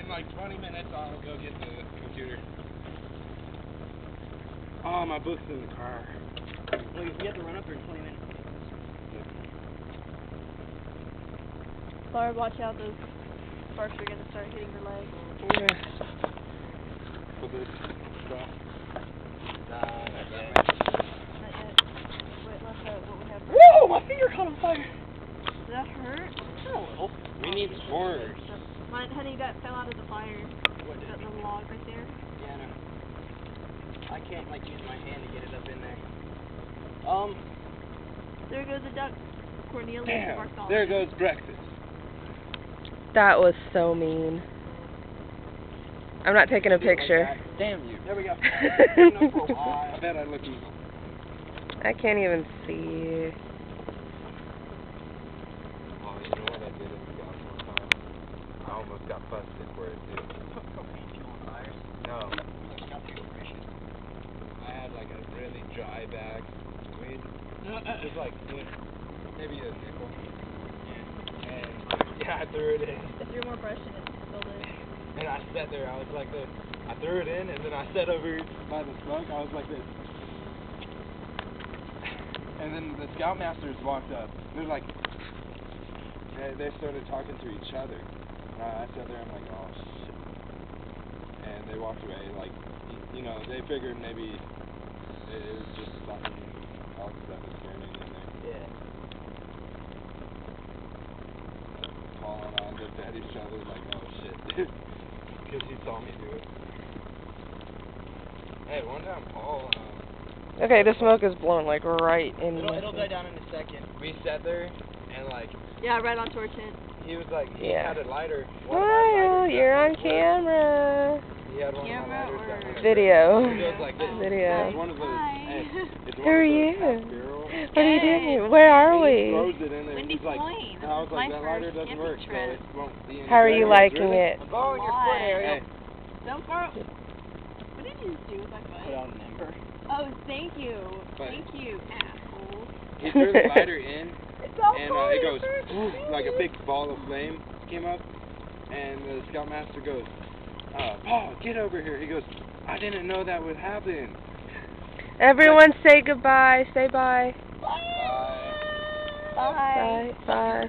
in like 20 minutes, I'll go get the computer. Oh, my book's in the car. Well, you have to run up there in 20 minutes. Laura, watch out, those sparks are going to start hitting your leg. Okay. For this stuff. Not yet. Not yet. Wait, let's what we have. Whoa! My finger caught on fire! Did that hurt? Oh, We need torch. Mine, honey, that fell out of the fire. What did That little log right there. Yeah, no. I can't, like, use my hand to get it up in there. There goes a duck. Cornelius Damn, Bartholomew. there goes breakfast. That was so mean. I'm not taking a picture. Like damn you. There we go. I bet I look evil. I can't even see. Oh, you know what I did at the gas one time? I almost got busted for it, too. No. I had like a really dry bag of weed. Just like maybe a nickel. And yeah, I threw it in. If you're more brush and it spilled it. And I sat there, I was like this. I threw it in and then I sat over by the smoke, I was like this. And then the scoutmasters walked up. They're like, they started talking to each other. And I sat there, I'm like, oh shit. And they walked away, like, you know, they figured maybe it was just something else that was burning in there. Yeah. Calling on, looked at each other like, oh shit, dude. Because he saw me do it. Hey, one time Paul, Okay, the smoke is blowing like right in. It'll die down in a second. we sat there and like, Yeah, right on torch hint. he was like, he Yeah. had a lighter. One of my Ariel, lighters you're that on wouldn't work. camera. He had one Camera of my lighters that or- wouldn't Video. work. It goes like this. Video. It's one of those. Hi. Hey, it's Who one are of those you? half barrel. What are you doing? Where are He we? throws it in there. Wendy He's like, Point. and I was This is like, my that lighter first doesn't camping work, so trip. it won't be any How are you better. liking Really? it? I'm following your foot, Why? Ariel. Hey, Don't borrow. What did you just do with my Put foot? out an ember. Oh, thank you. But- Thank you, asshole. he threw the lighter in, It's all and cold, it goes it's woof, hurting. like a big ball of flame came up, and the scoutmaster goes, Paul, get over here. He goes, I didn't know that would happen. Everyone say goodbye. Say bye. Bye. Bye. Bye. Bye.